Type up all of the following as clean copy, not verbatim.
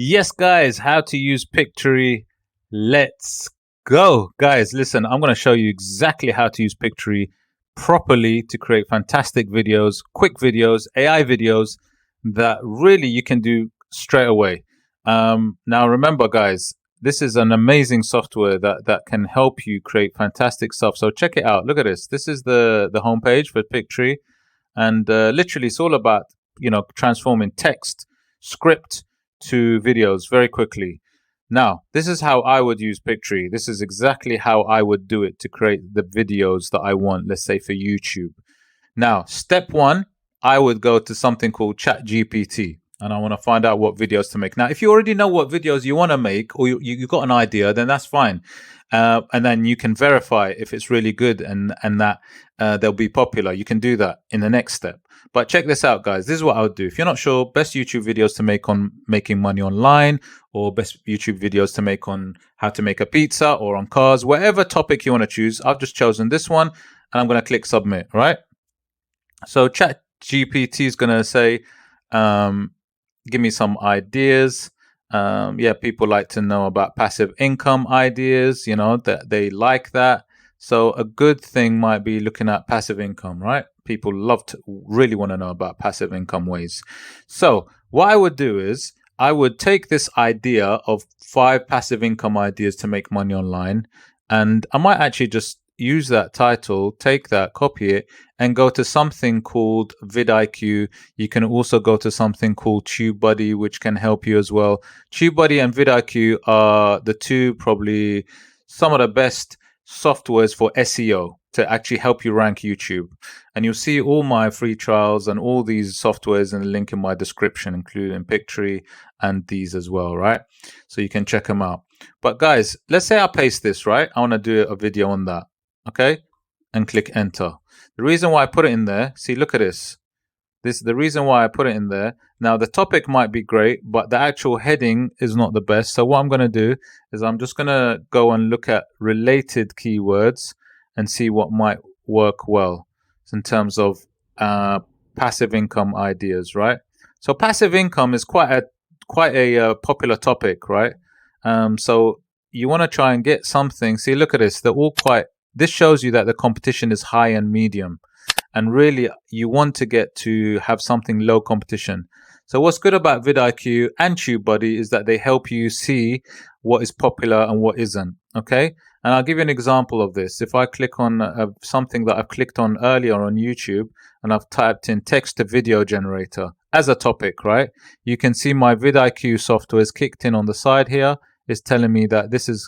Yes, guys, how to use Pictory. Let's go. Guys, listen, I'm going to show you exactly how to use Pictory properly to create fantastic videos, quick videos, AI videos that really you can do straight away. Now, remember, guys, this is an amazing software that can help you create fantastic stuff. So check it out. Look at this. This is the homepage for Pictory. And literally, it's all about, transforming text, script, to videos very quickly. Now, this is how I would use Pictory. This is exactly how I would do it to create the videos that I want, let's say for YouTube. Now, step one, I would go to something called ChatGPT and I want to find out what videos to make. Now, if you already know what videos you want to make or you got an idea, then that's fine. And then you can verify if it's really good and that they'll be popular. You can do that in the next step. But check this out, guys. This is what I would do. If you're not sure, best YouTube videos to make on making money online, or best YouTube videos to make on how to make a pizza or on cars, whatever topic you want to choose. I've just chosen this one and I'm going to click submit, right? So ChatGPT is going to say, give me some ideas. Yeah, people like to know about passive income ideas, that they like that. So a good thing might be looking at passive income, right? People really want to know about passive income ways. So what I would do is I would take this idea of 5 passive income ideas to make money online, and I might actually just use that title, take that, copy it, and go to something called vidIQ. You can also go to something called TubeBuddy, which can help you as well. TubeBuddy and vidIQ are the two probably some of the best softwares for SEO to actually help you rank YouTube. And you'll see all my free trials and all these softwares in the link in my description, including Pictory and these as well, right? So you can check them out. But guys, let's say I paste this, right? I want to do a video on that, okay? And click enter. The reason why I put it in there, see, look at this. The reason why I put it in there. Now, the topic might be great, but the actual heading is not the best. So what I'm going to do is I'm just going to go and look at related keywords and see what might work well in terms of passive income ideas, right? So passive income is quite a popular topic, right? So you want to try and get something. See, look at this. They're all this shows you that the competition is high and medium. And really, you want to get to have something low competition. So what's good about vidIQ and TubeBuddy is that they help you see what is popular and what isn't, okay? And I'll give you an example of this. If I click on something that I've clicked on earlier on YouTube, and I've typed in text to video generator as a topic, right? You can see my vidIQ software is kicked in on the side here. It's telling me that this is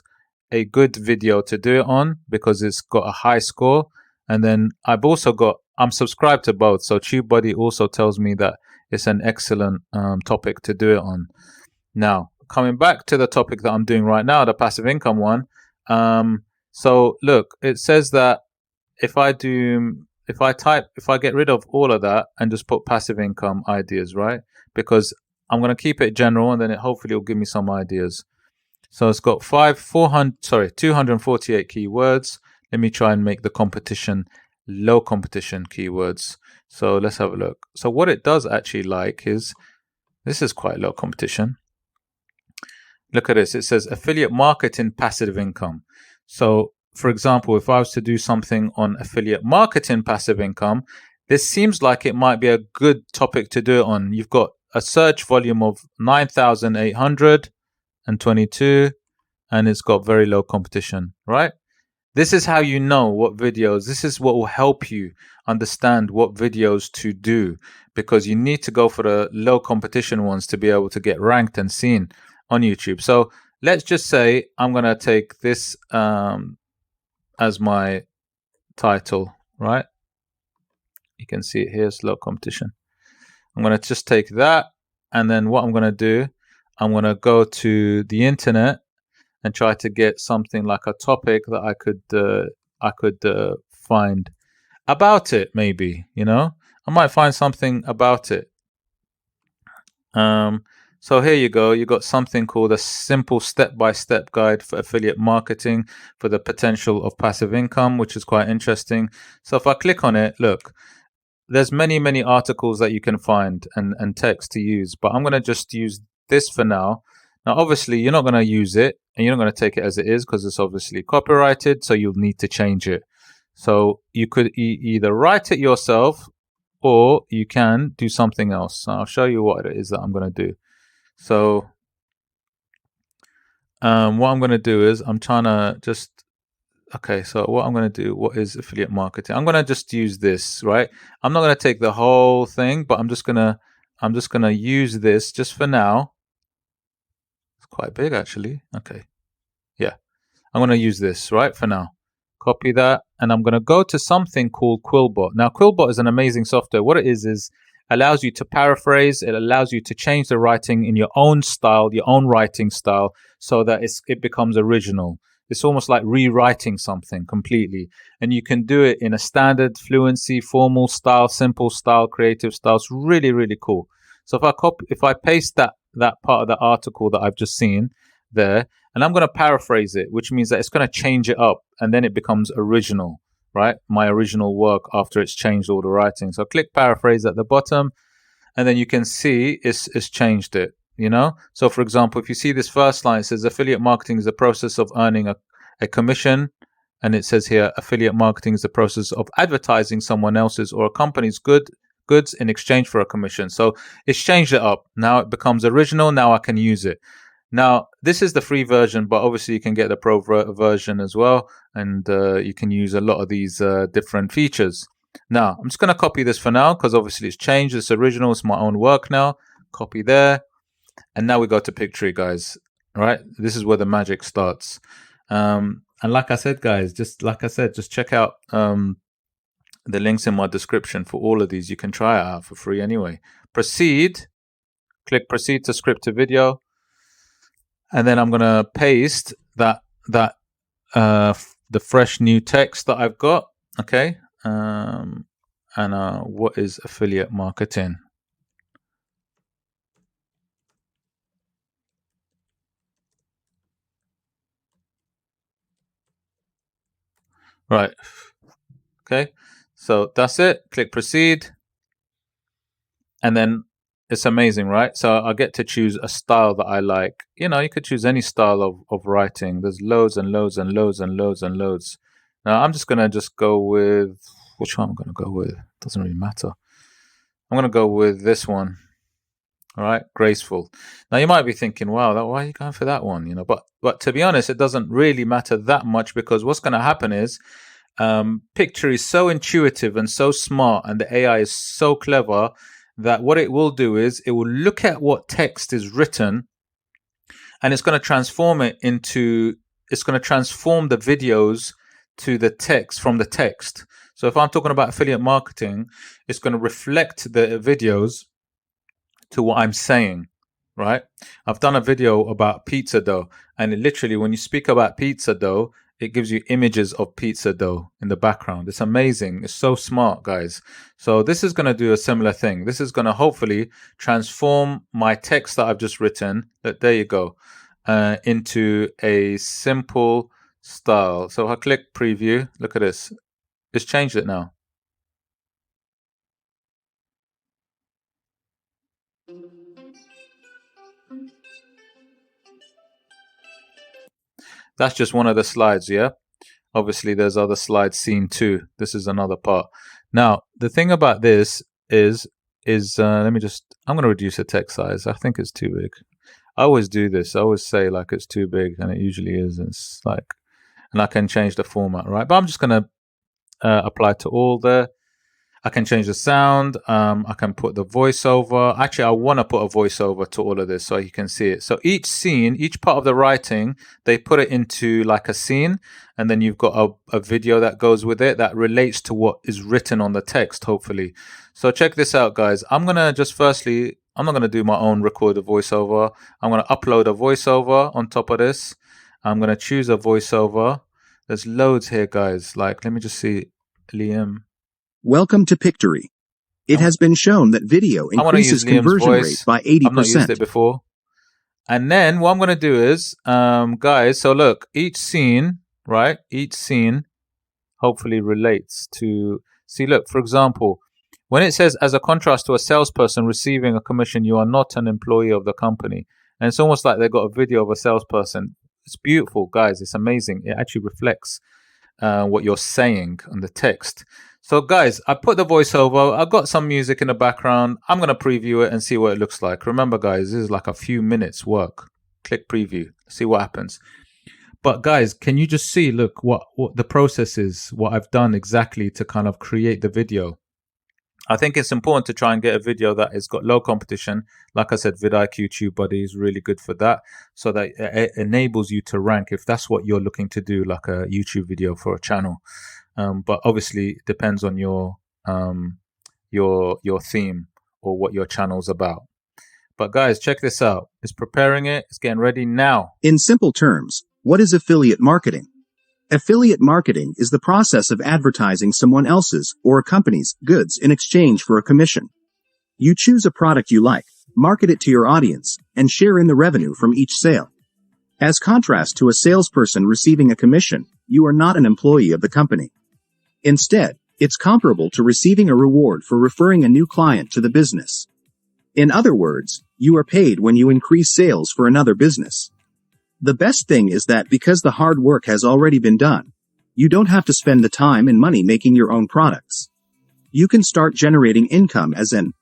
a good video to do it on because it's got a high score. And then I'm subscribed to both. So TubeBuddy also tells me that it's an excellent topic to do it on. Now, coming back to the topic that I'm doing right now, the passive income one. So look, it says that if I get rid of all of that and just put passive income ideas, right? Because I'm going to keep it general and then hopefully it'll give me some ideas. So it's got 248 keywords. Let me try and make the competition low competition keywords. So let's have a look. So what it does actually like is, this is quite low competition. Look at this. It says affiliate marketing passive income. So for example, if I was to do something on affiliate marketing passive income, this seems like it might be a good topic to do it on. You've got a search volume of 9,822 and it's got very low competition, right? This is how you know what videos, this is what will help you understand what videos to do, because you need to go for the low competition ones to be able to get ranked and seen on YouTube. So let's just say I'm going to take this as my title, right? You can see it here, it's low competition. I'm going to just take that. And then what I'm going to do, I'm going to go to the internet and try to get something like a topic that I could find about it. Maybe, I might find something about it. So here you go. You got something called a simple step-by-step guide for affiliate marketing for the potential of passive income, which is quite interesting. So if I click on it, look, there's many articles that you can find and text to use, but I'm going to just use this for now. Now, obviously, you're not going to use it and you're not going to take it as it is because it's obviously copyrighted. So you'll need to change it. So you could either write it yourself or you can do something else. I'll show you what it is that I'm going to do. So what I'm going to do is I'm trying to just, okay, so what I'm going to do, what is affiliate marketing? I'm going to just use this, right? I'm not going to take the whole thing, but I'm just going to use this just for now. It's quite big actually. Okay. Yeah. I'm going to use this, right, for now. Copy that, and I'm going to go to something called Quillbot. Now, Quillbot is an amazing software. What it is allows you to paraphrase. It allows you to change the writing in your own style, your own writing style, so that it becomes original. It's almost like rewriting something completely. And you can do it in a standard, fluency, formal style, simple style, creative style. It's really, really cool. So if I paste that part of the article that I've just seen there, and I'm going to paraphrase it, which means that it's going to change it up and then it becomes original, right? My original work after it's changed all the writing. So click paraphrase at the bottom and then you can see it's changed it, you know? So for example, if you see this first line, it says affiliate marketing is the process of earning a commission. And it says here, affiliate marketing is the process of advertising someone else's or a company's goods in exchange for a commission. So it's changed it up. Now it becomes original. Now I can use it. Now, this is the free version, but obviously you can get the pro version as well, and you can use a lot of these different features. Now, I'm just going to copy this for now because obviously it's changed. It's original. It's my own work now. Copy there. And now we go to Pictory, guys. All right? This is where the magic starts. And like I said, guys, just check out the links in my description for all of these. You can try it out for free anyway. Proceed. Click proceed to script to video. And then I'm going to paste the fresh new text that I've got. Okay. And what is affiliate marketing? Right. Okay. So that's it. Click proceed. And then it's amazing, right? So I get to choose a style that I like. You know, you could choose any style of writing. There's loads and loads and loads and loads and loads. Now I'm just going to go with, which one I'm going to go with? Doesn't really matter. I'm going to go with this one. All right, graceful. Now you might be thinking, wow, why are you going for that one? You know, but to be honest, it doesn't really matter that much because what's going to happen is Pictory is so intuitive and so smart, and the AI is so clever that what it will do is it will look at what text is written and it's going to transform it into, it's going to transform the videos to the text from the text. So if I'm talking about affiliate marketing, it's going to reflect the videos to what I'm saying, right? I've done a video about pizza dough, and it literally, when you speak about pizza dough, it gives you images of pizza dough in the background. It's amazing. It's so smart, guys. So this is going to do a similar thing. This is going to hopefully transform my text that I've just written, there you go, into a simple style. So I click preview. Look at this. It's changed it now. That's just one of the slides, yeah? Obviously, there's other slides seen too. This is another part. Now, the thing about this is I'm going to reduce the text size. I think it's too big. I always do this. I always say like it's too big, and it usually is. It's like, and I can change the format, right? But I'm just going to apply to all there. I can change the sound. I can put the voiceover. Actually, I want to put a voiceover to all of this so you can see it. So each scene, each part of the writing, they put it into like a scene, and then you've got a video that goes with it that relates to what is written on the text, hopefully. So check this out, guys. I'm going to just firstly, I'm not going to do my own recorded voiceover. I'm going to upload a voiceover on top of this. I'm going to choose a voiceover. There's loads here, guys. Like, let me just see. Liam. Welcome to Pictory. It has been shown that video increases conversion rate by 80%. I've not used it before. And then what I'm going to do is, guys, so look, each scene, right? Each scene hopefully relates to, see, look, for example, when it says, as a contrast to a salesperson receiving a commission, you are not an employee of the company. And it's almost like they've got a video of a salesperson. It's beautiful, guys. It's amazing. It actually reflects what you're saying on the text. So guys, I put the voiceover. I've got some music in the background. I'm going to preview it and see what it looks like. Remember, guys, this is like a few minutes work. Click preview. See what happens. But guys, can you just see, look, what the process is, what I've done exactly to kind of create the video. I think it's important to try and get a video that has got low competition. Like I said, vidIQ TubeBuddy is really good for that, so that it enables you to rank if that's what you're looking to do, like a YouTube video for a channel. But obviously, it depends on your theme or what your channel's about. But guys, check this out. It's preparing it. It's getting ready now. In simple terms, what is affiliate marketing? Affiliate marketing is the process of advertising someone else's or a company's goods in exchange for a commission. You choose a product you like, market it to your audience, and share in the revenue from each sale. As contrast to a salesperson receiving a commission, you are not an employee of the company. Instead, it's comparable to receiving a reward for referring a new client to the business. In other words, you are paid when you increase sales for another business. The best thing is that because the hard work has already been done, you don't have to spend the time and money making your own products. You can start generating income as an...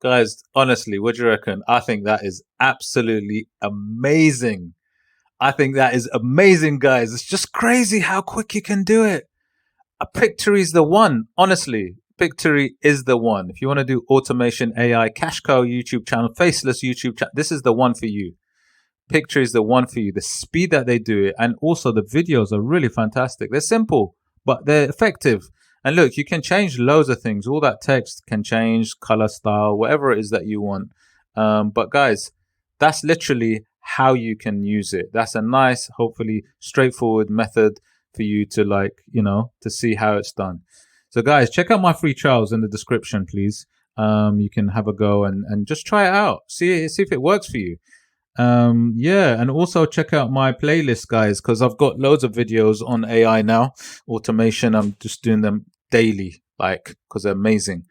Guys, honestly, what do you reckon? I think that is absolutely amazing. I think that is amazing, guys. It's just crazy how quick you can do it. A Pictory is the one. Honestly, Pictory is the one. If you want to do automation, AI, cash cow YouTube channel, faceless YouTube channel, this is the one for you. Pictory is the one for you. The speed that they do it, and also the videos are really fantastic. They're simple, but they're effective. And look, you can change loads of things. All that text can change, color, style, whatever it is that you want. But guys, that's literally how you can use it. That's a nice, hopefully straightforward method for you to, like, you know, to see how it's done. So guys, check out my free trials in the description, please. You can have a go and just try it out. See if it works for you. Yeah, and also check out my playlist, guys, because I've got loads of videos on AI now, automation. I'm just doing them daily, like, because they're amazing.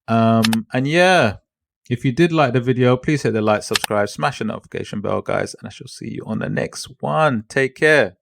And yeah, if you did like the video, please hit the like, subscribe, smash the notification bell, guys, and I shall see you on the next one. Take care.